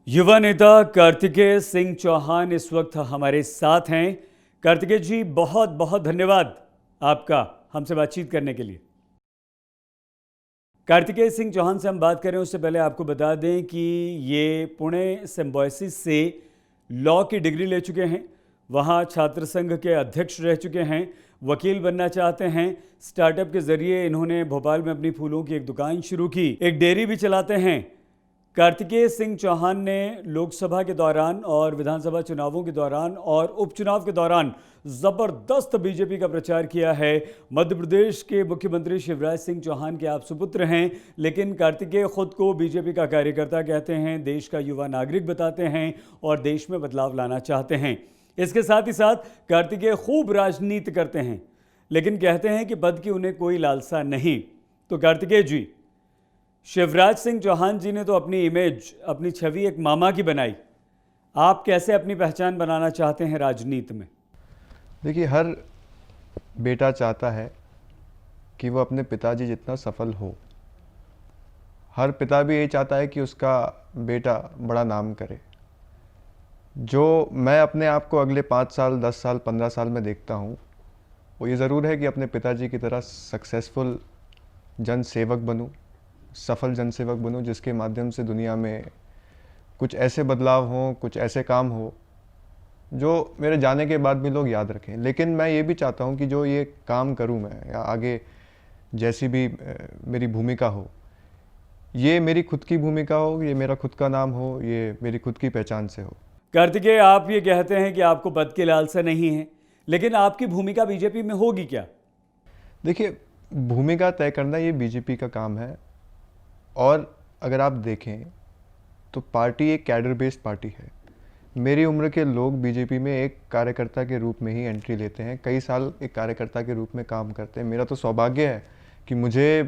युवा नेता कार्तिकेय सिंह चौहान इस वक्त हमारे साथ हैं। कार्तिकेय जी, बहुत बहुत धन्यवाद आपका हमसे बातचीत करने के लिए। कार्तिकेय सिंह चौहान से हम बात करें उससे पहले आपको बता दें कि ये पुणे सिम्बायोसिस से लॉ की डिग्री ले चुके हैं, वहाँ छात्र संघ के अध्यक्ष रह चुके हैं, वकील बनना चाहते हैं। स्टार्टअप के जरिए इन्होंने भोपाल में अपनी फूलों की एक दुकान शुरू की, एक डेयरी भी चलाते हैं। कार्तिकेय सिंह चौहान ने लोकसभा के दौरान और विधानसभा चुनावों के दौरान और उपचुनाव के दौरान जबरदस्त बीजेपी का प्रचार किया है। मध्य प्रदेश के मुख्यमंत्री शिवराज सिंह चौहान के आप सुपुत्र हैं, लेकिन कार्तिकेय खुद को बीजेपी का कार्यकर्ता कहते हैं, देश का युवा नागरिक बताते हैं और देश में बदलाव लाना चाहते हैं। इसके साथ ही साथ कार्तिकेय खूब राजनीति करते हैं, लेकिन कहते हैं कि पद की उन्हें कोई लालसा नहीं। तो कार्तिकेय जी, शिवराज सिंह चौहान जी ने तो अपनी इमेज, अपनी छवि एक मामा की बनाई। आप कैसे अपनी पहचान बनाना चाहते हैं राजनीति में? देखिए, हर बेटा चाहता है कि वो अपने पिताजी जितना सफल हो। हर पिता भी यही चाहता है कि उसका बेटा बड़ा नाम करे। जो मैं अपने आप को अगले 5 साल, 10 साल, 15 साल में देखता हूँ, वो ये ज़रूर है कि अपने पिताजी की तरह सक्सेसफुल जनसेवक बनूँ, सफल जनसेवक बनूं, जिसके माध्यम से दुनिया में कुछ ऐसे बदलाव हों, कुछ ऐसे काम हो जो मेरे जाने के बाद भी लोग याद रखें। लेकिन मैं ये भी चाहता हूं कि जो ये काम करूं मैं, या आगे जैसी भी मेरी भूमिका हो, ये मेरी खुद की भूमिका हो, ये मेरा खुद का नाम हो, ये मेरी खुद की पहचान से हो। कार्तिकेय, आप ये कहते हैं कि आपको पद की लालसा नहीं है, लेकिन आपकी भूमिका बीजेपी में होगी क्या? देखिए, भूमिका तय करना ये बीजेपी का काम है। और अगर आप देखें तो पार्टी एक कैडर बेस्ड पार्टी है। मेरी उम्र के लोग बीजेपी में एक कार्यकर्ता के रूप में ही एंट्री लेते हैं, कई साल एक कार्यकर्ता के रूप में काम करते हैं। मेरा तो सौभाग्य है कि मुझे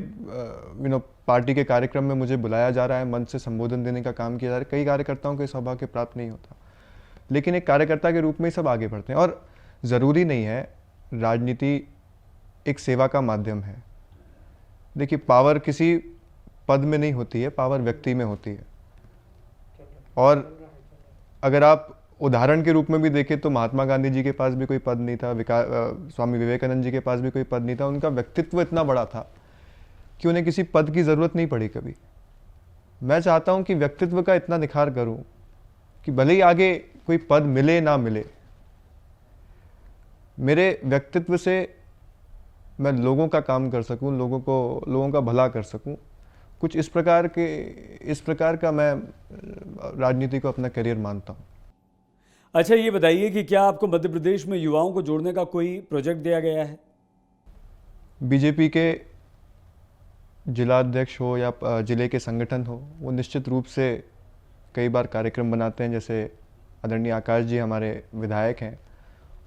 पार्टी के कार्यक्रम में मुझे बुलाया जा रहा है, मंच से संबोधन देने का काम किया जा रहा है। कई कार्यकर्ताओं को ये सौभाग्य प्राप्त नहीं होता, लेकिन एक कार्यकर्ता के रूप में ही सब आगे बढ़ते हैं। और ज़रूरी नहीं है, राजनीति एक सेवा का माध्यम है। देखिए, पावर किसी पद में नहीं होती है, पावर व्यक्ति में होती है। और अगर आप उदाहरण के रूप में भी देखें तो महात्मा गांधी जी के पास भी कोई पद नहीं था, स्वामी विवेकानंद जी के पास भी कोई पद नहीं था। उनका व्यक्तित्व इतना बड़ा था कि उन्हें किसी पद की ज़रूरत नहीं पड़ी कभी। मैं चाहता हूं कि व्यक्तित्व का इतना निखार करूं कि भले ही आगे कोई पद मिले ना मिले, मेरे व्यक्तित्व से मैं लोगों का काम कर सकूं, लोगों का भला कर सकूं। कुछ इस प्रकार का मैं राजनीति को अपना करियर मानता हूँ। अच्छा, ये बताइए कि क्या आपको मध्य प्रदेश में युवाओं को जोड़ने का कोई प्रोजेक्ट दिया गया है? बीजेपी के जिलाध्यक्ष हो या जिले के संगठन हो, वो निश्चित रूप से कई बार कार्यक्रम बनाते हैं। जैसे आदरणीय आकाश जी हमारे विधायक हैं,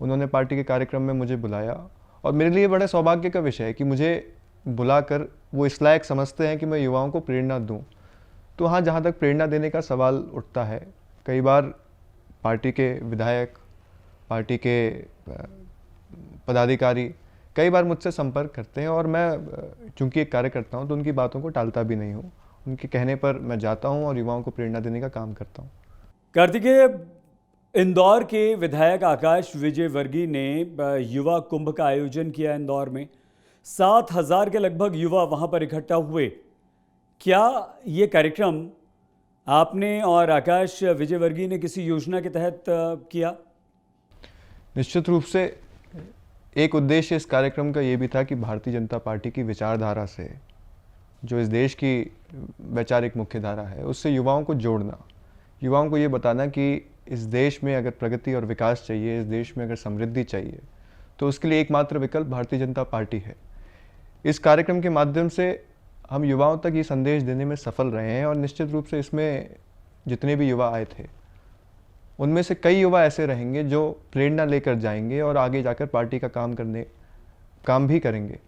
उन्होंने पार्टी के कार्यक्रम में मुझे बुलाया, और मेरे लिए बड़े सौभाग्य का विषय है कि मुझे बुलाकर वो इस लायक समझते हैं कि मैं युवाओं को प्रेरणा दूं। तो हाँ, जहाँ तक प्रेरणा देने का सवाल उठता है, कई बार पार्टी के विधायक, पार्टी के पदाधिकारी कई बार मुझसे संपर्क करते हैं, और मैं चूंकि एक कार्यकर्ता हूँ तो उनकी बातों को टालता भी नहीं हूँ। उनके कहने पर मैं जाता हूँ और युवाओं को प्रेरणा देने का काम करता हूँ। कार्तिकेय, इंदौर के विधायक आकाश विजयवर्गीय ने युवा कुंभ का आयोजन किया इंदौर में। 7,000 के लगभग युवा वहां पर इकट्ठा हुए। क्या ये कार्यक्रम आपने और आकाश विजयवर्गीय ने किसी योजना के तहत किया? निश्चित रूप से एक उद्देश्य इस कार्यक्रम का ये भी था कि भारतीय जनता पार्टी की विचारधारा से, जो इस देश की वैचारिक मुख्यधारा है, उससे युवाओं को जोड़ना, युवाओं को ये बताना कि इस देश में अगर प्रगति और विकास चाहिए, इस देश में अगर समृद्धि चाहिए, तो उसके लिए एकमात्र विकल्प भारतीय जनता पार्टी है। इस कार्यक्रम के माध्यम से हम युवाओं तक ये संदेश देने में सफल रहे हैं, और निश्चित रूप से इसमें जितने भी युवा आए थे, उनमें से कई युवा ऐसे रहेंगे जो प्रेरणा लेकर जाएंगे और आगे जाकर पार्टी का काम भी करेंगे।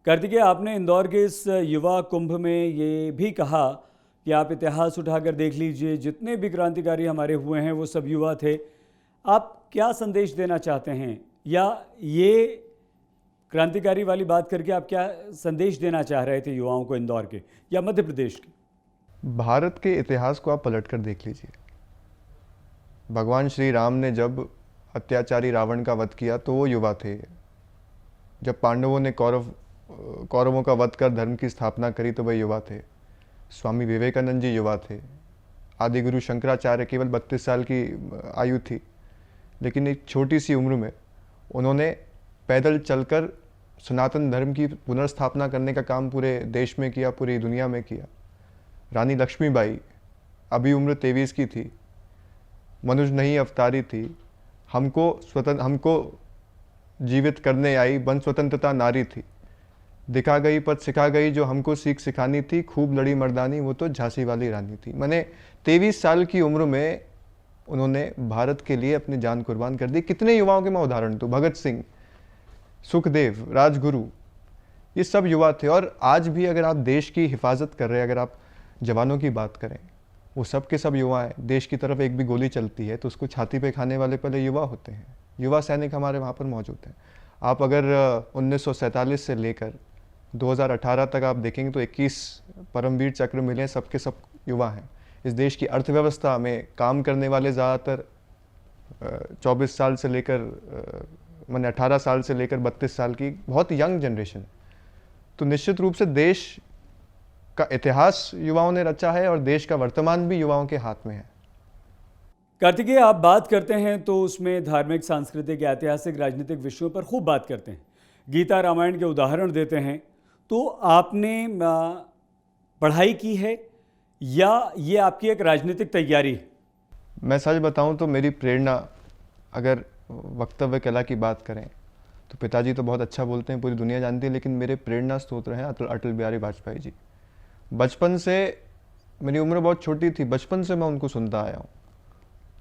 कार्तिकेय, आपने इंदौर के इस युवा कुंभ में ये भी कहा कि आप इतिहास उठाकर देख लीजिए, जितने भी क्रांतिकारी हमारे हुए हैं वो सब युवा थे। आप क्या संदेश देना चाहते हैं, या ये क्रांतिकारी वाली बात करके आप क्या संदेश देना चाह रहे थे युवाओं को, इंदौर के या मध्य प्रदेश के? भारत के इतिहास को आप पलट कर देख लीजिए। भगवान श्री राम ने जब अत्याचारी रावण का वध किया तो वो युवा थे। जब पांडवों ने कौरवों का वध कर धर्म की स्थापना करी तो वह युवा थे। स्वामी विवेकानंद जी युवा थे। आदि गुरु शंकराचार्य केवल 32 साल की आयु थी, लेकिन एक छोटी सी उम्र में उन्होंने पैदल चलकर सनातन धर्म की पुनर्स्थापना करने का काम पूरे देश में किया, पूरी दुनिया में किया। रानी लक्ष्मीबाई अभी उम्र 23 की थी, मनुज नहीं अवतारी थी, हमको जीवित करने आई, बन स्वतंत्रता नारी थी। दिखा गई पद सिखा गई, जो हमको सीख सिखानी थी, खूब लड़ी मर्दानी, वो तो झांसी वाली रानी थी। मैंने 23 साल की उम्र में उन्होंने भारत के लिए अपनी जान कुर्बान कर दी। कितने युवाओं के मैं उदाहरण दूं, भगत सिंह, सुखदेव, राजगुरु, ये सब युवा थे। और आज भी अगर आप देश की हिफाजत कर रहे हैं, अगर आप जवानों की बात करें, वो सब के सब युवा हैं। देश की तरफ एक भी गोली चलती है तो उसको छाती पे खाने वाले पहले युवा होते हैं। युवा सैनिक हमारे वहाँ पर मौजूद हैं। आप अगर 1947 से लेकर 2018 तक आप देखेंगे तो 21 परमवीर चक्र मिले, सबके सब युवा हैं। इस देश की अर्थव्यवस्था में काम करने वाले ज़्यादातर 24 साल से लेकर मैंने 18 साल से लेकर 32 साल की बहुत यंग जनरेशन। तो निश्चित रूप से देश का इतिहास युवाओं ने रचा है और देश का वर्तमान भी युवाओं के हाथ में है। कार्तिकेय, आप बात करते हैं तो उसमें धार्मिक, सांस्कृतिक, ऐतिहासिक, राजनीतिक विषयों पर खूब बात करते हैं, गीता रामायण के उदाहरण देते हैं। तो आपने पढ़ाई की है या ये आपकी एक राजनीतिक तैयारी है? मैं सच बताऊं तो मेरी प्रेरणा, अगर वक्तव्य कला की बात करें तो पिताजी तो बहुत अच्छा बोलते हैं, पूरी दुनिया जानती है, लेकिन मेरे प्रेरणा स्रोत हैं अटल बिहारी वाजपेयी जी। बचपन से, मेरी उम्र बहुत छोटी थी, बचपन से मैं उनको सुनता आया हूँ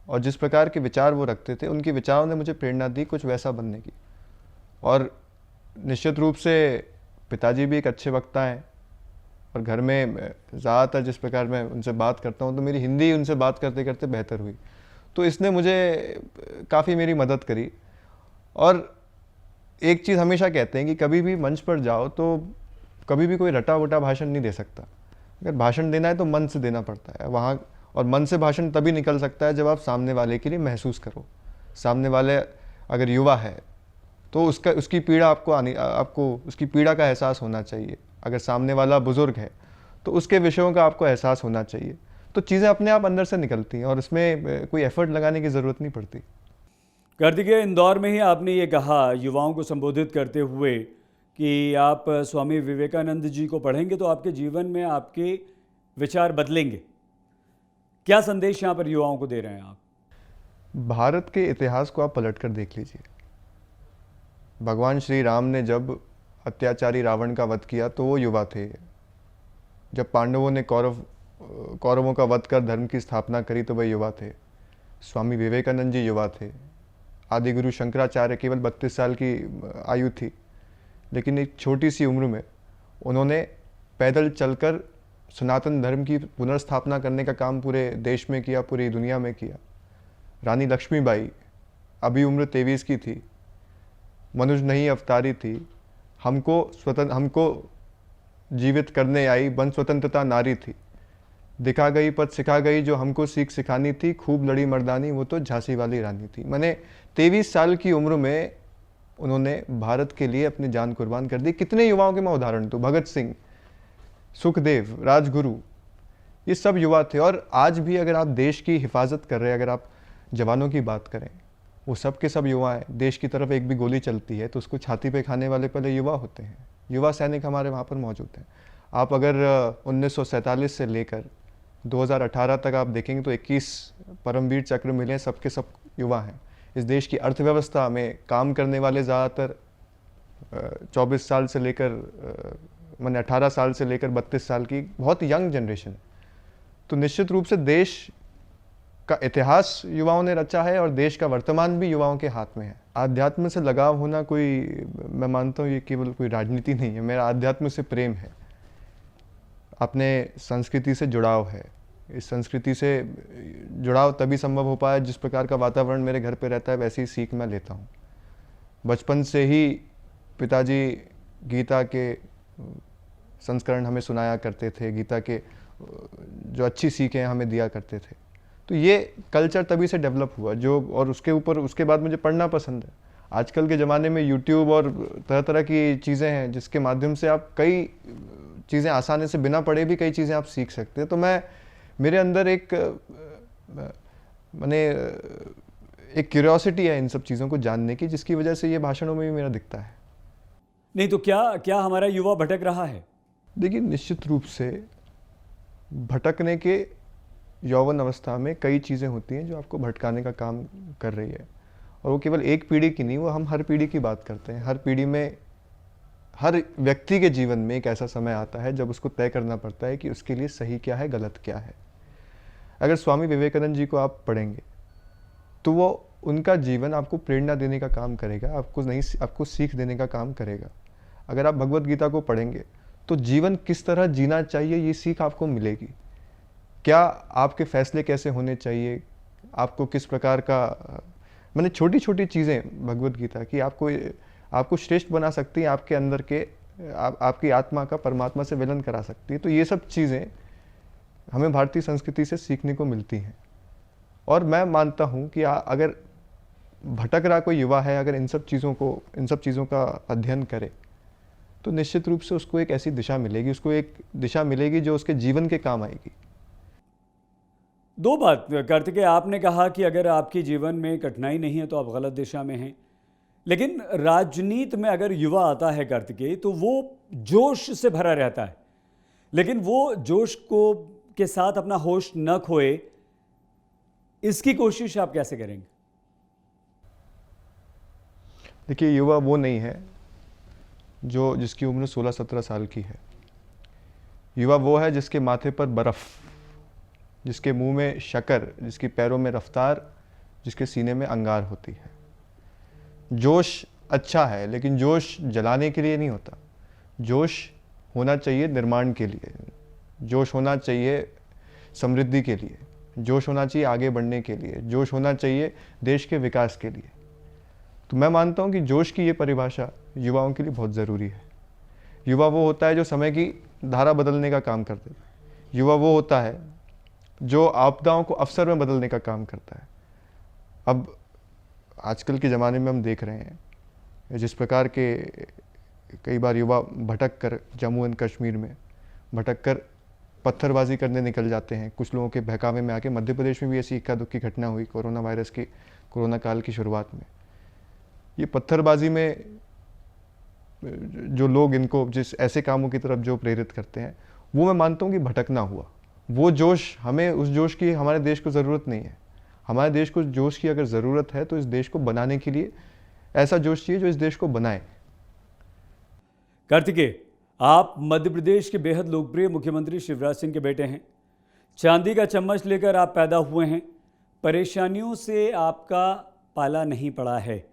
और जिस प्रकार के विचार वो रखते थे, उनके विचारों ने मुझे प्रेरणा दी कुछ वैसा बनने की। और निश्चित रूप से पिताजी भी एक अच्छे वक्ता हैं और घर में ज़्यादातर जिस प्रकार मैं उनसे बात करता हूँ तो मेरी हिंदी उनसे बात करते करते बेहतर हुई, तो इसने मुझे काफ़ी मेरी मदद करी। और एक चीज़ हमेशा कहते हैं कि कभी भी मंच पर जाओ तो कभी भी कोई रटा वटा भाषण नहीं दे सकता। अगर भाषण देना है तो मन से देना पड़ता है वहाँ, और मन से भाषण तभी निकल सकता है जब आप सामने वाले के लिए महसूस करो। सामने वाले अगर युवा है तो उसकी पीड़ा आपको उसकी पीड़ा का एहसास होना चाहिए। अगर सामने वाला बुजुर्ग है तो उसके विषयों का आपको एहसास होना चाहिए। तो चीज़ें अपने आप अंदर से निकलती हैं और इसमें कोई एफर्ट लगाने की ज़रूरत नहीं पड़ती। कार्तिकेय, इंदौर में ही आपने ये कहा युवाओं को संबोधित करते हुए कि आप स्वामी विवेकानंद जी को पढ़ेंगे तो आपके जीवन में आपके विचार बदलेंगे। क्या संदेश यहाँ पर युवाओं को दे रहे हैं आप? भारत के इतिहास को आप पलट कर देख लीजिए। भगवान श्री राम ने जब अत्याचारी रावण का वध किया तो वो युवा थे। जब पांडवों ने कौरवों का वध कर धर्म की स्थापना करी तो वह युवा थे। स्वामी विवेकानंद जी युवा थे। आदि गुरु शंकराचार्य केवल 32 साल की आयु थी, लेकिन एक छोटी सी उम्र में उन्होंने पैदल चलकर सनातन धर्म की पुनर्स्थापना करने का काम पूरे देश में किया, पूरी दुनिया में किया। रानी लक्ष्मीबाई अभी उम्र 23 की थी, मनुज नहीं अवतारी थी, हमको जीवित करने आई, बन स्वतंत्रता नारी थी। दिखा गई पद सिखा गई, जो हमको सीख सिखानी थी, खूब लड़ी मर्दानी, वो तो झांसी वाली रानी थी। मैंने 23 साल की उम्र में उन्होंने भारत के लिए अपनी जान कुर्बान कर दी। कितने युवाओं के मैं उदाहरण दूं, भगत सिंह, सुखदेव, राजगुरु, ये सब युवा थे। और आज भी अगर आप देश की हिफाजत कर रहे हैं, अगर आप जवानों की बात करें, वो सब के सब युवा हैं। देश की तरफ एक भी गोली चलती है तो उसको छाती पे खाने वाले पहले युवा होते हैं। युवा सैनिक हमारे वहाँ पर मौजूद हैं। आप अगर 1947 से लेकर 2018 तक आप देखेंगे तो 21 परमवीर चक्र मिले, सबके सब युवा हैं। इस देश की अर्थव्यवस्था में काम करने वाले ज़्यादातर 24 साल से लेकर मैंने 18 साल से लेकर 32 साल की बहुत यंग जनरेशन। तो निश्चित रूप से देश का इतिहास युवाओं ने रचा है और देश का वर्तमान भी युवाओं के हाथ में है। आध्यात्म से लगाव होना कोई, मैं मानता हूँ ये केवल कोई राजनीति नहीं है। मेरा आध्यात्म से प्रेम है, अपने संस्कृति से जुड़ाव है। इस संस्कृति से जुड़ाव तभी संभव हो पाया जिस प्रकार का वातावरण मेरे घर पे रहता है, वैसी ही सीख मैं लेता हूँ। बचपन से ही पिताजी गीता के संस्करण हमें सुनाया करते थे, गीता के जो अच्छी सीखें हमें दिया करते थे। तो ये कल्चर तभी से डेवलप हुआ जो, और उसके बाद मुझे पढ़ना पसंद है। आजकल के ज़माने में यूट्यूब और तरह तरह की चीज़ें हैं जिसके माध्यम से आप कई चीज़ें आसानी से बिना पढ़े भी कई चीज़ें आप सीख सकते हैं। तो मेरे अंदर एक मैंने एक क्यूरियोसिटी है इन सब चीज़ों को जानने की, जिसकी वजह से ये भाषणों में भी मेरा दिखता है। नहीं तो क्या क्या हमारा युवा भटक रहा है? देखिए, निश्चित रूप से भटकने के यौवन अवस्था में कई चीज़ें होती हैं जो आपको भटकाने का काम कर रही है, और वो केवल एक पीढ़ी की नहीं, वो हम हर पीढ़ी की बात करते हैं। हर पीढ़ी में, हर व्यक्ति के जीवन में एक ऐसा समय आता है जब उसको तय करना पड़ता है कि उसके लिए सही क्या है, गलत क्या है। अगर स्वामी विवेकानंद जी को आप पढ़ेंगे तो वो उनका जीवन आपको प्रेरणा देने का काम करेगा, आपको सीख देने का काम करेगा। अगर आप भगवत गीता को पढ़ेंगे तो जीवन किस तरह जीना चाहिए ये सीख आपको मिलेगी। क्या आपके फैसले कैसे होने चाहिए, आपको किस प्रकार का, मैंने छोटी छोटी चीज़ें भगवत गीता की आपको श्रेष्ठ बना सकती हैं, आपके अंदर के आपकी आत्मा का परमात्मा से विलन करा सकती है। तो ये सब चीज़ें हमें भारतीय संस्कृति से सीखने को मिलती हैं। और मैं मानता हूँ कि अगर भटक रहा कोई युवा है, अगर इन सब चीज़ों का अध्ययन करे तो निश्चित रूप से उसको एक ऐसी दिशा मिलेगी, उसको एक दिशा मिलेगी जो उसके जीवन के काम आएगी। दो बात कार्तिकेय, आपने कहा कि अगर आपके जीवन में कठिनाई नहीं है तो आप गलत दिशा में हैं, लेकिन राजनीति में अगर युवा आता है कार्तिकेय तो वो जोश से भरा रहता है, लेकिन वो जोश को के साथ अपना होश न खोए, इसकी कोशिश आप कैसे करेंगे? देखिए, युवा वो नहीं है जिसकी उम्र 16-17 साल की है। युवा वो है जिसके माथे पर बर्फ़, जिसके मुंह में शक्कर, जिसके पैरों में रफ्तार, जिसके सीने में अंगार होती है। जोश अच्छा है, लेकिन जोश जलाने के लिए नहीं होता। जोश होना चाहिए निर्माण के लिए, जोश होना चाहिए समृद्धि के लिए, जोश होना चाहिए आगे बढ़ने के लिए, जोश होना चाहिए देश के विकास के लिए। तो मैं मानता हूँ कि जोश की ये परिभाषा युवाओं के लिए बहुत ज़रूरी है। युवा वो होता है जो समय की धारा बदलने का काम कर देता है। युवा वो होता है जो आपदाओं को अवसर में बदलने का काम करता है। अब आजकल के ज़माने में हम देख रहे हैं जिस प्रकार के कई बार युवा भटक कर जम्मू एंड कश्मीर में भटक कर पत्थरबाजी करने निकल जाते हैं, कुछ लोगों के बहकावे में आके। मध्य प्रदेश में भी ऐसी इक्का दुक्की घटना हुई कोरोना काल की शुरुआत में। ये पत्थरबाजी में जो लोग इनको जिस ऐसे कामों की तरफ जो प्रेरित करते हैं, वो मैं मानता हूँ कि भटकना हुआ। वो जोश, हमें उस जोश की हमारे देश को ज़रूरत नहीं है। हमारे देश को जोश की अगर ज़रूरत है तो इस देश को बनाने के लिए ऐसा जोश चाहिए जो इस देश को बनाए। कार्तिकेय, आप मध्य प्रदेश के बेहद लोकप्रिय मुख्यमंत्री शिवराज सिंह के बेटे हैं। चांदी का चम्मच लेकर आप पैदा हुए हैं। परेशानियों से आपका पाला नहीं पड़ा है,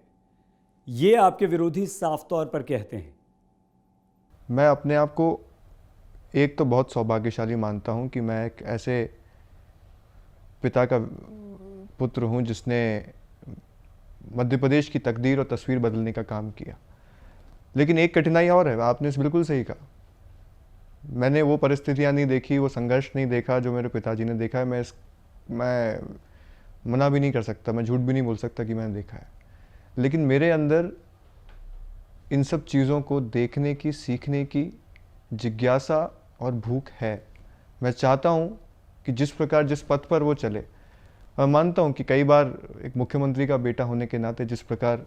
ये आपके विरोधी साफ तौर पर कहते हैं। मैं अपने आप को एक तो बहुत सौभाग्यशाली मानता हूं कि मैं एक ऐसे पिता का पुत्र हूं जिसने मध्य प्रदेश की तकदीर और तस्वीर बदलने का काम किया। लेकिन एक कठिनाई और है, आपने बिल्कुल सही कहा। मैंने वो परिस्थितियां नहीं देखी, वो संघर्ष नहीं देखा जो मेरे पिताजी ने देखा है। मैं मना भी नहीं कर सकता, मैं झूठ भी नहीं बोल सकता कि मैंने देखा है। लेकिन मेरे अंदर इन सब चीज़ों को देखने की, सीखने की जिज्ञासा और भूख है। मैं चाहता हूँ कि जिस पथ पर वो चले। मैं मानता हूँ कि कई बार एक मुख्यमंत्री का बेटा होने के नाते जिस प्रकार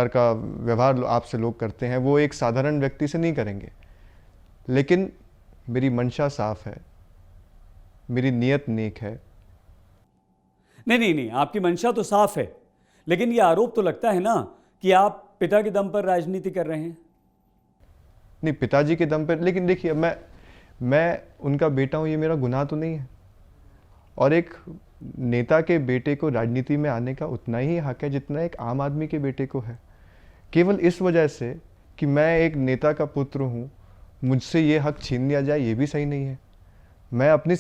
का व्यवहार आपसे लोग करते हैं वो एक साधारण व्यक्ति से नहीं करेंगे। लेकिन मेरी मंशा साफ है, मेरी नीयत नेक है। नहीं, आपकी मंशा तो साफ है, लेकिन ये आरोप तो लगता है ना कि आप पिता के दम पर राजनीति कर रहे हैं। नहीं, पिताजी के दम पर, लेकिन देखिए मैं उनका बेटा हूं, ये मेरा गुनाह तो नहीं है। और एक नेता के बेटे को राजनीति में आने का उतना ही हक है जितना एक आम आदमी के बेटे को है। केवल इस वजह से कि मैं एक नेता का पुत्र हूं, मुझसे ये हक छीन लिया जाए, ये भी सही नहीं है। मैं अपनी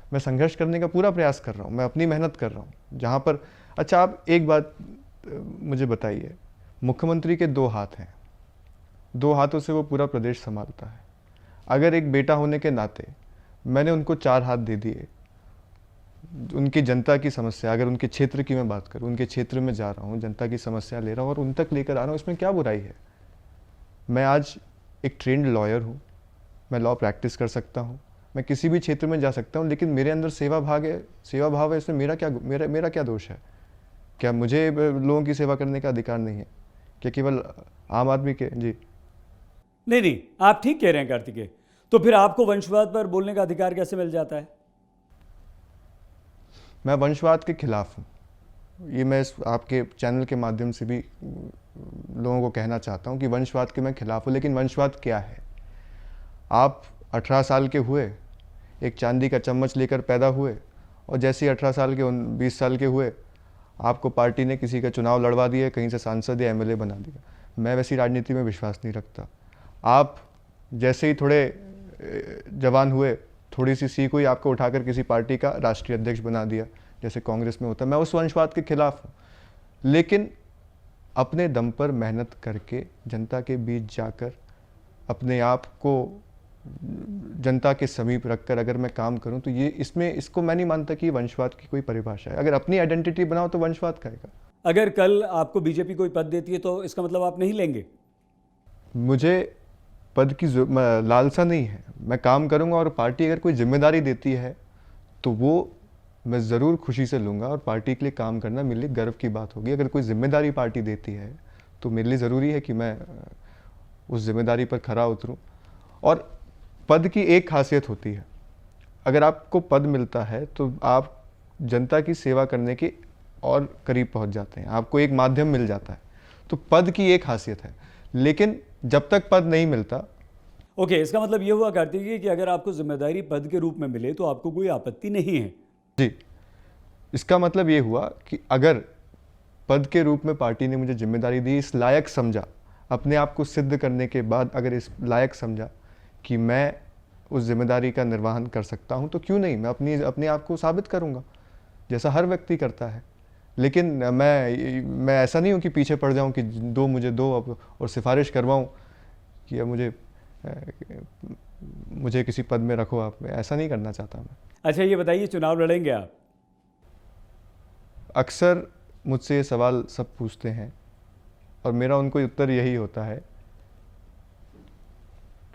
मैं संघर्ष करने का पूरा प्रयास कर रहा हूँ, मैं अपनी मेहनत कर रहा हूँ जहाँ पर। अच्छा, आप एक बात मुझे बताइए, मुख्यमंत्री के 2 हाथ हैं, 2 हाथों से वो पूरा प्रदेश संभालता है। अगर एक बेटा होने के नाते मैंने उनको 4 हाथ दे दिए उनकी जनता की समस्या, अगर उनके क्षेत्र की मैं बात करूं, उनके क्षेत्र में जा रहा हूं, जनता की समस्या ले रहा हूं और उन तक लेकर आ रहा हूं, इसमें क्या बुराई है? मैं आज एक ट्रेंड लॉयर हूं, मैं लॉ प्रैक्टिस कर सकता हूं, मैं किसी भी क्षेत्र में जा सकता हूं, लेकिन मेरे अंदर सेवा भाव है, इसमें मेरा क्या दोष है? क्या मुझे लोगों की सेवा करने का अधिकार नहीं है? क्या केवल आम आदमी के? जी नहीं नहीं, आप ठीक कह रहे हैं कार्तिकेय। तो फिर आपको वंशवाद पर बोलने का अधिकार कैसे मिल जाता है? मैं वंशवाद के खिलाफ हूँ। ये मैं आपके चैनल के माध्यम से भी लोगों को कहना चाहता हूँ कि वंशवाद के मैं खिलाफ हूँ, लेकिन वंशवाद क्या है? आप 18 साल के हुए, एक चांदी का चम्मच लेकर पैदा हुए, और जैसे ही 18 साल के 20 साल के हुए, आपको पार्टी ने किसी का चुनाव लड़वा दिया, कहीं से सांसद या एमएलए बना दिया। मैं वैसी राजनीति में विश्वास नहीं रखता। आप जैसे ही थोड़े जवान हुए, थोड़ी सी सीख हुई, आपको उठाकर किसी पार्टी का राष्ट्रीय अध्यक्ष बना दिया, जैसे कांग्रेस में होता है। मैं उस वंशवाद के खिलाफ हूँ, लेकिन अपने दम पर मेहनत करके जनता के बीच जाकर अपने आप को जनता के समीप रखकर अगर मैं काम करूं, तो ये इसको मैं नहीं मानता कि वंशवाद की कोई परिभाषा है। अगर अपनी आइडेंटिटी बनाओ तो वंशवाद कहेगा। अगर कल आपको बीजेपी कोई पद देती है तो इसका मतलब आप नहीं लेंगे? मुझे पद की लालसा नहीं है, मैं काम करूंगा, और पार्टी अगर कोई जिम्मेदारी देती है तो वो मैं ज़रूर खुशी से लूँगा, और पार्टी के लिए काम करना मेरे लिए गर्व की बात होगी। अगर कोई जिम्मेदारी पार्टी देती है तो मेरे लिए ज़रूरी है कि मैं उस जिम्मेदारी पर खरा उतरूँ। और पद की एक खासियत होती है, अगर आपको पद मिलता है तो आप जनता की सेवा करने के और करीब पहुंच जाते हैं, आपको एक माध्यम मिल जाता है। तो पद की एक खासियत है, लेकिन जब तक पद नहीं मिलता। ओके, इसका मतलब ये हुआ कार्तिकेय कि अगर आपको जिम्मेदारी पद के रूप में मिले तो आपको कोई आपत्ति नहीं है? जी, इसका मतलब ये हुआ कि अगर पद के रूप में पार्टी ने मुझे जिम्मेदारी दी, इस लायक समझा, अपने आप को सिद्ध करने के बाद अगर इस लायक समझा कि मैं उस जिम्मेदारी का निर्वहन कर सकता हूं, तो क्यों नहीं, मैं अपने आप को साबित करूंगा, जैसा हर व्यक्ति करता है। लेकिन मैं ऐसा नहीं हूं कि पीछे पड़ जाऊं कि मुझे दो और सिफारिश करवाऊं कि अब मुझे किसी पद में रखो आप। ऐसा नहीं करना चाहता मैं। अच्छा, ये बताइए, चुनाव लड़ेंगे आप? अक्सर मुझसे ये सवाल सब पूछते हैं और मेरा उनको उत्तर यही होता है,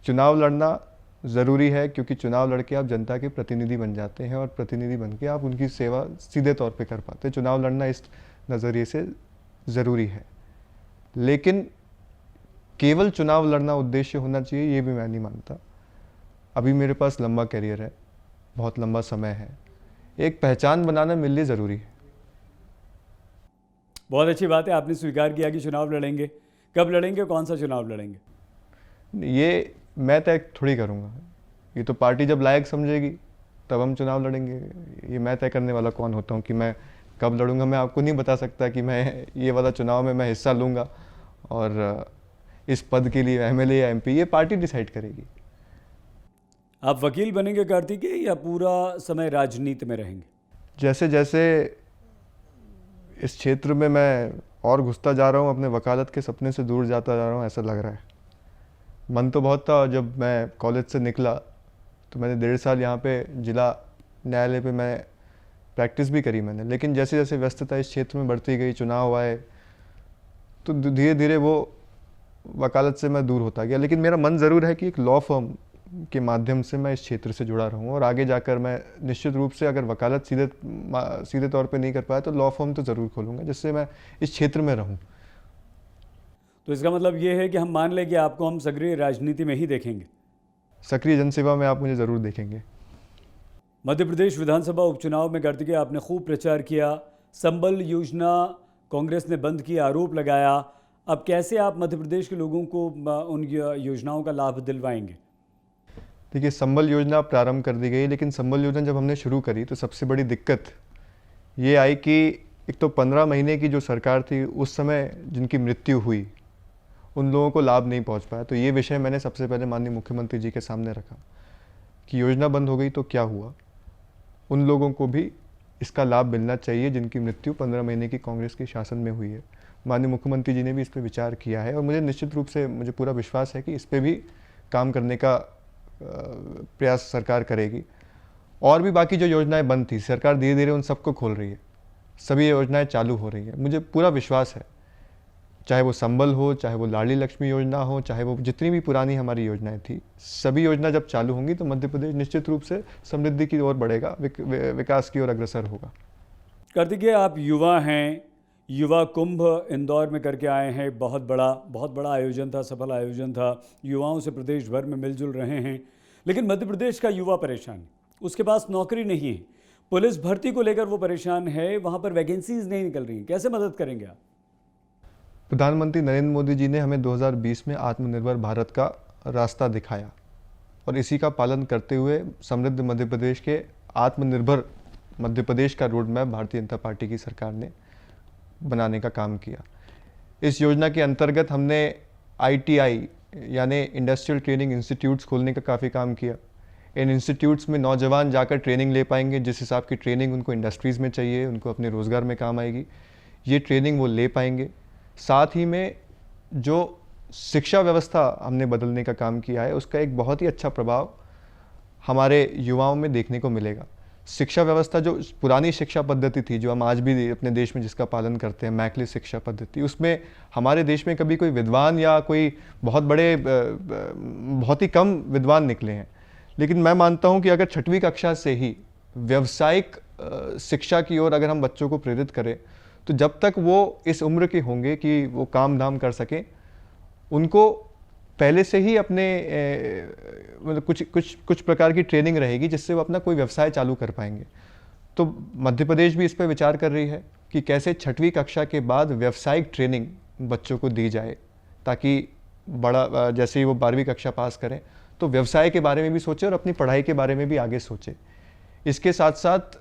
चुनाव लड़ना ज़रूरी है, क्योंकि चुनाव लड़के आप जनता के प्रतिनिधि बन जाते हैं और प्रतिनिधि बन के आप उनकी सेवा सीधे तौर पे कर पाते हैं। चुनाव लड़ना इस नज़रिए से ज़रूरी है, लेकिन केवल चुनाव लड़ना उद्देश्य होना चाहिए, ये भी मैं नहीं मानता। अभी मेरे पास लंबा करियर है, बहुत लंबा समय है, एक पहचान बनाना मेरे लिए ज़रूरी है। बहुत अच्छी बात है, आपने स्वीकार किया कि चुनाव लड़ेंगे। कब लड़ेंगे, कौन सा चुनाव लड़ेंगे? ये मैं तय थोड़ी करूँगा, ये तो पार्टी जब लायक समझेगी तब हम चुनाव लड़ेंगे। ये मैं तय करने वाला कौन होता हूँ कि मैं कब लड़ूंगा? मैं आपको नहीं बता सकता कि मैं ये वाला चुनाव में मैं हिस्सा लूँगा और इस पद के लिए एमएलए या एमपी, ये पार्टी डिसाइड करेगी। आप वकील बनेंगे कार्तिकेय, या पूरा समय राजनीति में रहेंगे? जैसे जैसे इस क्षेत्र में मैं और घुसता जा रहा हूँ, अपने वकालत के सपने से दूर जाता जा रहा हूँ, ऐसा लग रहा है। मन तो बहुत था, जब मैं कॉलेज से निकला तो मैंने 1.5 साल यहाँ पे जिला न्यायालय पे मैं प्रैक्टिस भी करी मैंने, लेकिन जैसे जैसे व्यस्तता इस क्षेत्र में बढ़ती गई, चुनाव आए, तो धीरे धीरे वो वकालत से मैं दूर होता गया। लेकिन मेरा मन ज़रूर है कि एक लॉ फर्म के माध्यम से मैं इस क्षेत्र से जुड़ा रहूं, और आगे जाकर मैं निश्चित रूप से अगर वकालत सीधे तौर पे नहीं कर पाया तो लॉ फर्म तो ज़रूर खोलूँगा, जिससे मैं इस क्षेत्र में रहूँ। तो इसका मतलब ये है कि हम मान लें कि आपको हम सक्रिय राजनीति में ही देखेंगे? सक्रिय जनसेवा में आप मुझे ज़रूर देखेंगे। मध्य प्रदेश विधानसभा उपचुनाव में कार्तिकेय आपने खूब प्रचार किया, संबल योजना कांग्रेस ने बंद की आरोप लगाया। अब कैसे आप मध्य प्रदेश के लोगों को उन योजनाओं का लाभ दिलवाएंगे? देखिए, संबल योजना प्रारंभ कर दी गई, लेकिन संबल योजना जब हमने शुरू करी तो सबसे बड़ी दिक्कत ये आई कि एक तो 15 महीने की जो सरकार थी उस समय जिनकी मृत्यु हुई, उन लोगों को लाभ नहीं पहुंच पाया। तो ये विषय मैंने सबसे पहले माननीय मुख्यमंत्री जी के सामने रखा कि योजना बंद हो गई तो क्या हुआ, उन लोगों को भी इसका लाभ मिलना चाहिए जिनकी मृत्यु 15 महीने की कांग्रेस के शासन में हुई है। माननीय मुख्यमंत्री जी ने भी इस पर विचार किया है, और मुझे निश्चित रूप से मुझे पूरा विश्वास है कि इस पर भी काम करने का प्रयास सरकार करेगी। और भी बाकी जो योजनाएं बंद थी, सरकार धीरे धीरे उन सबको खोल रही है, सभी योजनाएं चालू हो रही है। मुझे पूरा विश्वास है, चाहे वो संबल हो, चाहे वो लाडली लक्ष्मी योजना हो, चाहे वो जितनी भी पुरानी हमारी योजनाएं थी, सभी योजना जब चालू होंगी तो मध्य प्रदेश निश्चित रूप से समृद्धि की ओर बढ़ेगा, विकास की ओर अग्रसर होगा। कार्तिकेय, आप युवा हैं, युवा कुंभ इंदौर में करके आए हैं, बहुत बड़ा आयोजन था, सफल आयोजन था, युवाओं से प्रदेश भर में मिलजुल रहे हैं। लेकिन मध्य प्रदेश का युवा परेशान है, उसके पास नौकरी नहीं है, पुलिस भर्ती को लेकर वो परेशान है, वहाँ पर वैकेंसीज नहीं निकल रही, कैसे मदद करेंगे आप? प्रधानमंत्री नरेंद्र मोदी जी ने हमें 2020 में आत्मनिर्भर भारत का रास्ता दिखाया और इसी का पालन करते हुए समृद्ध मध्य प्रदेश के आत्मनिर्भर मध्य प्रदेश का road map Bharatiya Janata party की सरकार ने बनाने का काम किया। इस योजना के अंतर्गत हमने ITI यानी इंडस्ट्रियल ट्रेनिंग इंस्टीट्यूट्स खोलने का काफ़ी काम किया। इन इंस्टीट्यूट्स में नौजवान जाकर ट्रेनिंग ले पाएंगे, जिस हिसाब की ट्रेनिंग उनको इंडस्ट्रीज़ में चाहिए, उनको अपने रोज़गार में काम आएगी, ये ट्रेनिंग वो ले पाएंगे। साथ ही में जो शिक्षा व्यवस्था हमने बदलने का काम किया है, उसका एक बहुत ही अच्छा प्रभाव हमारे युवाओं में देखने को मिलेगा। शिक्षा व्यवस्था, जो पुरानी शिक्षा पद्धति थी, जो हम आज भी अपने देश में जिसका पालन करते हैं, मैकले शिक्षा पद्धति, उसमें हमारे देश में कभी कोई विद्वान या कोई बहुत ही कम विद्वान निकले हैं। लेकिन मैं मानता हूं कि अगर 6वीं कक्षा से ही व्यावसायिक शिक्षा की ओर अगर हम बच्चों को प्रेरित करें, तो जब तक वो इस उम्र के होंगे कि वो काम धाम कर सकें, उनको पहले से ही अपने मतलब कुछ प्रकार की ट्रेनिंग रहेगी, जिससे वो अपना कोई व्यवसाय चालू कर पाएंगे। तो मध्य प्रदेश भी इस पर विचार कर रही है कि कैसे 6वीं कक्षा के बाद व्यावसायिक ट्रेनिंग बच्चों को दी जाए, ताकि जैसे ही वो 12वीं कक्षा पास करें तो व्यवसाय के बारे में भी सोचे और अपनी पढ़ाई के बारे में भी आगे सोचे। इसके साथ साथ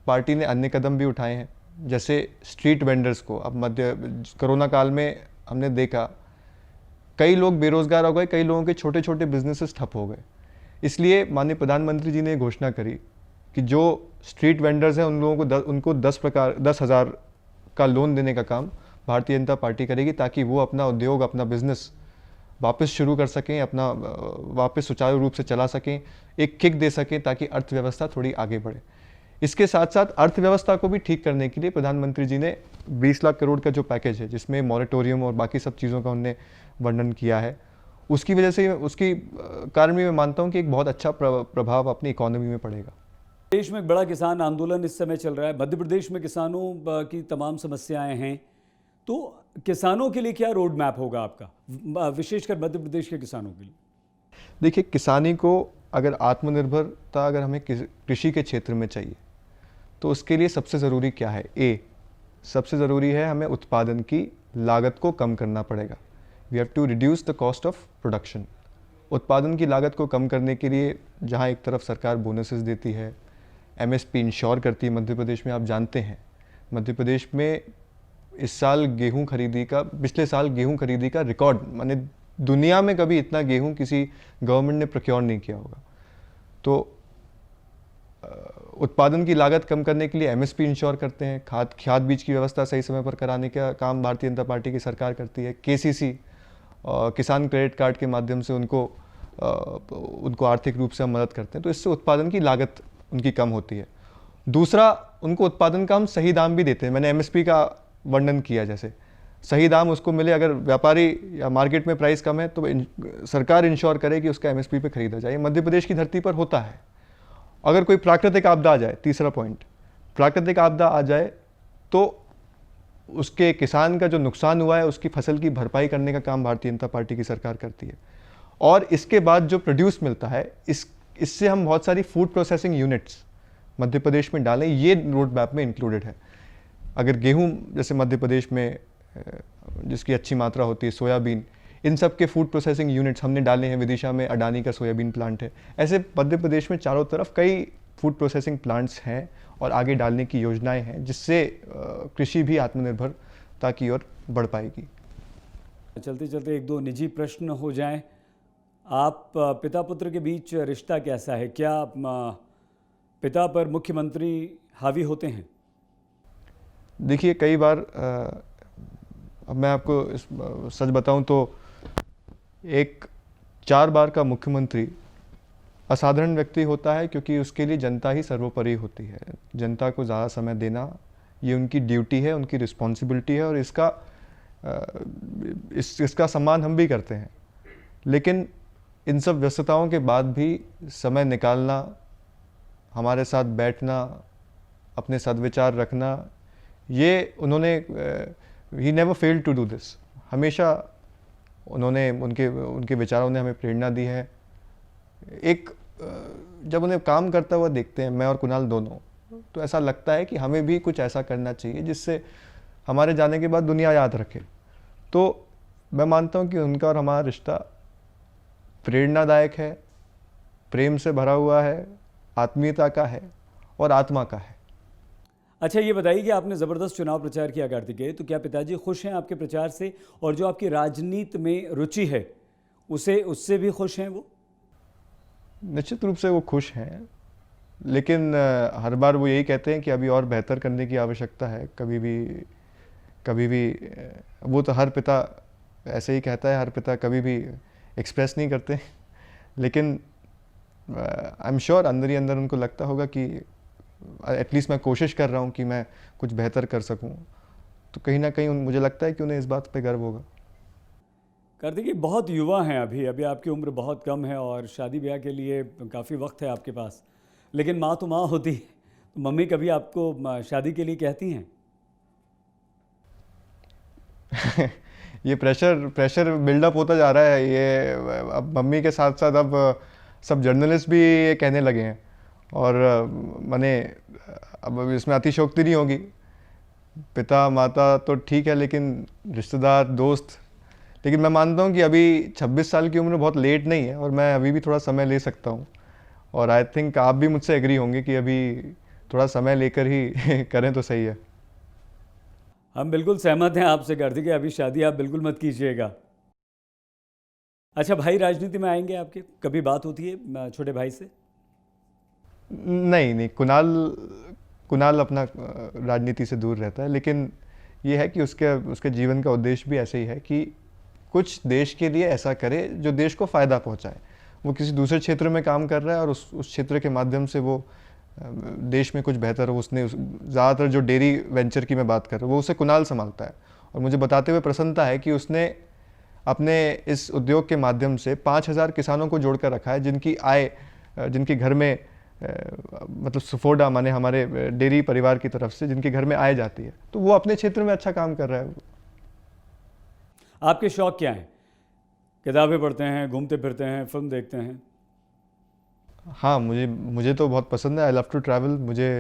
पार्टी ने अन्य कदम भी उठाए हैं, जैसे स्ट्रीट वेंडर्स को अब कोरोना काल में हमने देखा कई लोग बेरोजगार हो गए, कई लोगों के छोटे छोटे बिजनेसेस ठप हो गए। इसलिए माननीय प्रधानमंत्री जी ने घोषणा करी कि जो स्ट्रीट वेंडर्स हैं उन लोगों को उनको 10,000 का लोन देने का काम भारतीय जनता पार्टी करेगी, ताकि वो अपना उद्योग, अपना बिजनेस वापस शुरू कर सकें, अपना वापस सुचारू रूप से चला सकें, एक किक दे सकें, ताकि अर्थव्यवस्था थोड़ी आगे बढ़े। इसके साथ साथ अर्थव्यवस्था को भी ठीक करने के लिए प्रधानमंत्री जी ने 20 लाख करोड़ का जो पैकेज है, जिसमें मॉरेटोरियम और बाकी सब चीज़ों का उन्होंने वर्णन किया है, उसकी वजह से, उसकी कारण भी मैं मानता हूं कि एक बहुत अच्छा प्रभाव अपनी इकोनॉमी में पड़ेगा। देश में एक बड़ा किसान आंदोलन इस समय चल रहा है, मध्य प्रदेश में किसानों की तमाम समस्याएं हैं, तो किसानों के लिए क्या रोड मैप होगा आपका, विशेषकर मध्य प्रदेश के किसानों के लिए? देखिए, किसानी को अगर आत्मनिर्भरता अगर हमें कृषि के क्षेत्र में चाहिए, तो उसके लिए सबसे ज़रूरी क्या है? सबसे ज़रूरी है हमें उत्पादन की लागत को कम करना पड़ेगा। We have to reduce the cost of production. उत्पादन की लागत को कम करने के लिए जहां एक तरफ सरकार बोनसेस देती है, MSP इंश्योर करती है मध्य प्रदेश में, आप जानते हैं मध्य प्रदेश में इस साल गेहूं खरीदी का, पिछले साल गेहूं खरीदी का रिकॉर्ड, माने दुनिया में कभी इतना गेहूं किसी गवर्नमेंट ने प्रोक्योर नहीं किया होगा। तो उत्पादन की लागत कम करने के लिए MSP इंश्योर करते हैं, खाद बीज की व्यवस्था सही समय पर कराने का काम भारतीय जनता पार्टी की सरकार करती है, KCC किसान क्रेडिट कार्ड के माध्यम से उनको आर्थिक रूप से हम मदद करते हैं, तो इससे उत्पादन की लागत उनकी कम होती है। दूसरा, उनको उत्पादन का हम सही दाम भी देते हैं। मैंने MSP का वर्णन किया, जैसे सही दाम उसको मिले, अगर व्यापारी या मार्केट में प्राइस कम है तो सरकार इंश्योर करे कि उसका MSP पे खरीदा जाए। मध्य प्रदेश की धरती पर होता है। अगर कोई प्राकृतिक आपदा आ जाए, तीसरा पॉइंट, प्राकृतिक आपदा आ जाए तो उसके किसान का जो नुकसान हुआ है उसकी फसल की भरपाई करने का काम भारतीय जनता पार्टी की सरकार करती है। और इसके बाद जो प्रोड्यूस मिलता है, इससे हम बहुत सारी food processing units Madhya Pradesh में डालें, ये रोड मैप में इंक्लूडेड है। अगर गेहूं जैसे मध्य प्रदेश में जिसकी अच्छी मात्रा होती है, सोयाबीन, इन सब के फूड प्रोसेसिंग यूनिट्स हमने डाले हैं। विदिशा में अडानी का सोयाबीन प्लांट है। ऐसे मध्य प्रदेश में चारों तरफ कई फूड प्रोसेसिंग प्लांट्स हैं और आगे डालने की योजनाएं हैं, जिससे कृषि भी आत्मनिर्भरता की ओर बढ़ पाएगी। चलते चलते एक दो निजी प्रश्न हो जाएं। आप पिता पुत्र के बीच रिश्ता कैसा है? क्या पिता पर मुख्यमंत्री हावी होते हैं? देखिए, कई बार अब मैं आपको सच बताऊं तो एक 4 बार का मुख्यमंत्री असाधारण व्यक्ति होता है क्योंकि उसके लिए जनता ही सर्वोपरि होती है। जनता को ज़्यादा समय देना ये उनकी ड्यूटी है, उनकी रिस्पॉन्सिबिलिटी है, और इसका सम्मान हम भी करते हैं। लेकिन इन सब व्यस्तताओं के बाद भी समय निकालना, हमारे साथ बैठना, अपने सद्विचार रखना, ये उन्होंने he never failed to do this. हमेशा उन्होंने उनके विचारों ने हमें प्रेरणा दी है। जब उन्हें काम करता हुआ देखते हैं, मैं और कुणाल दोनों, तो ऐसा लगता है कि हमें भी कुछ ऐसा करना चाहिए जिससे हमारे जाने के बाद दुनिया याद रखे। तो मैं मानता हूँ कि उनका और हमारा रिश्ता प्रेरणादायक है, प्रेम से भरा हुआ है, आत्मीयता का है और आत्मा का है। अच्छा, ये बताइए कि आपने ज़बरदस्त चुनाव प्रचार किया कार्तिकेय, तो क्या पिताजी खुश हैं आपके प्रचार से, और जो आपकी राजनीति में रुचि है उससे भी खुश हैं वो? निश्चित रूप से वो खुश हैं, लेकिन हर बार वो यही कहते हैं कि अभी और बेहतर करने की आवश्यकता है। कभी भी वो तो हर पिता ऐसे ही कहता है, हर पिता कभी भी एक्सप्रेस नहीं करते, लेकिन आई एम श्योर अंदर ही अंदर उनको लगता होगा कि एटलीस्ट मैं कोशिश कर रहा हूँ कि मैं कुछ बेहतर कर सकूँ। तो कहीं ना कहीं मुझे लगता है कि उन्हें इस बात पे गर्व होगा। कार्तिकेय, बहुत युवा हैं अभी आपकी उम्र बहुत कम है और शादी ब्याह के लिए काफ़ी वक्त है आपके पास, लेकिन माँ तो माँ होती है, तो मम्मी कभी आपको शादी के लिए कहती हैं? ये प्रेशर बिल्डअप होता जा रहा है। ये अब मम्मी के साथ साथ अब सब जर्नलिस्ट भी ये कहने लगे हैं, और मैंने अब इसमें अतिशयोक्ति नहीं होगी। पिता माता तो ठीक है, लेकिन रिश्तेदार, दोस्त, लेकिन मैं मानता हूँ कि अभी 26 साल की उम्र बहुत लेट नहीं है, और मैं अभी भी थोड़ा समय ले सकता हूँ। और आई थिंक आप भी मुझसे एग्री होंगे कि अभी थोड़ा समय लेकर ही करें तो सही है। हम बिल्कुल सहमत हैं आपसे कार्तिकेय, अभी शादी आप बिल्कुल मत कीजिएगा। अच्छा, भाई राजनीति में आएंगे आपके? कभी बात होती है छोटे भाई से? नहीं, कुणाल अपना राजनीति से दूर रहता है, लेकिन ये है कि उसके जीवन का उद्देश्य भी ऐसे ही है कि कुछ देश के लिए ऐसा करे जो देश को फ़ायदा पहुंचाए। वो किसी दूसरे क्षेत्र में काम कर रहा है और उस क्षेत्र के माध्यम से वो देश में कुछ बेहतर हो। उसने ज़्यादातर जो डेयरी वेंचर की मैं बात कर रहा हूँ, वो उसे कुणाल संभालता है, और मुझे बताते हुए प्रसन्नता है कि उसने अपने इस उद्योग के माध्यम से 5,000 किसानों को जोड़कर रखा है, जिनकी आय, जिनके घर में मतलब सुफोडा माने हमारे डेयरी परिवार की तरफ से जिनके घर में आय जाती है। तो वो अपने क्षेत्र में अच्छा काम कर रहा है। आपके शौक क्या हैं? किताबें पढ़ते हैं, घूमते फिरते हैं, फिल्म देखते हैं? हाँ, मुझे तो बहुत पसंद है। I love to travel. मुझे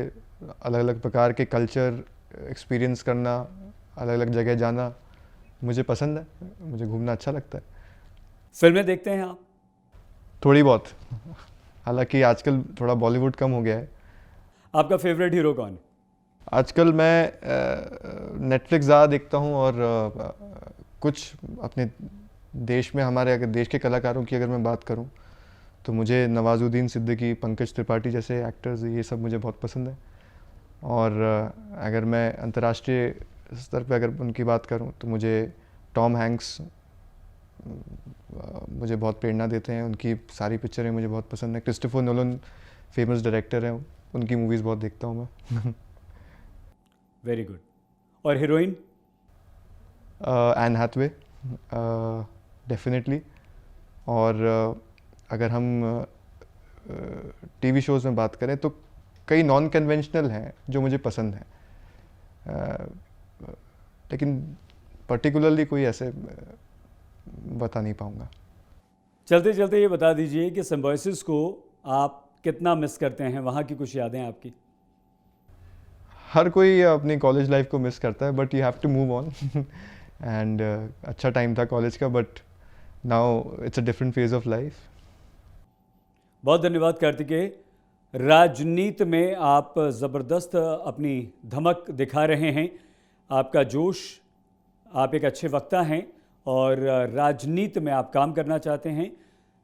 अलग अलग प्रकार के कल्चर एक्सपीरियंस करना, अलग अलग जगह जाना मुझे पसंद है। मुझे घूमना अच्छा लगता है। फिल्में देखते हैं आप? थोड़ी बहुत, हालांकि आजकल थोड़ा बॉलीवुड कम हो गया है। आपका फेवरेट हीरो कौन है? आजकल मैं नेटफ्लिक्स ज़्यादा देखता हूँ, और कुछ अपने देश में, हमारे अगर देश के कलाकारों की अगर मैं बात करूँ तो मुझे नवाजुद्दीन सिद्दीकी, पंकज त्रिपाठी जैसे एक्टर्स, ये सब मुझे बहुत पसंद है। और अगर मैं अंतर्राष्ट्रीय स्तर पे अगर उनकी बात करूं तो मुझे टॉम हैंक्स मुझे बहुत प्रेरणा देते हैं। उनकी सारी पिक्चरें मुझे बहुत पसंद है। क्रिस्टोफर नोलन फेमस डायरेक्टर हैं, उनकी मूवीज़ बहुत देखता हूं मैं। Very good. और हीरोइन? Anne Hathaway definitely. और अगर हम टीवी शोज़ में बात करें तो कई नॉन कन्वेंशनल हैं जो मुझे पसंद हैं, लेकिन पर्टिकुलरली कोई ऐसे बता नहीं पाऊँगा। चलते चलते ये बता दीजिए कि सिम्बायोसिस को आप कितना मिस करते हैं? वहाँ की कुछ यादें आपकी? हर कोई अपनी कॉलेज लाइफ को मिस करता है, but you have to move on. And अच्छा टाइम था कॉलेज का, but now it's a different phase of life. बहुत धन्यवाद कार्तिकेय। राजनीति में आप ज़बरदस्त अपनी धमक दिखा रहे हैं, आपका जोश, आप एक अच्छे वक्ता हैं और राजनीति में आप काम करना चाहते हैं।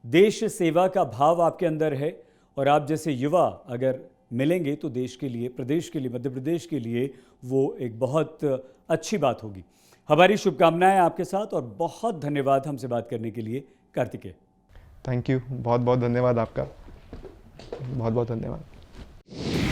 देश सेवा का भाव आपके अंदर है, और आप जैसे युवा अगर मिलेंगे तो देश के लिए, प्रदेश के लिए, मध्य प्रदेश के लिए वो एक बहुत अच्छी बात होगी। हमारी शुभकामनाएं आपके साथ, और बहुत धन्यवाद हमसे बात करने के लिए कार्तिकेय। थैंक यू, बहुत बहुत धन्यवाद आपका। बहुत बहुत धन्यवाद।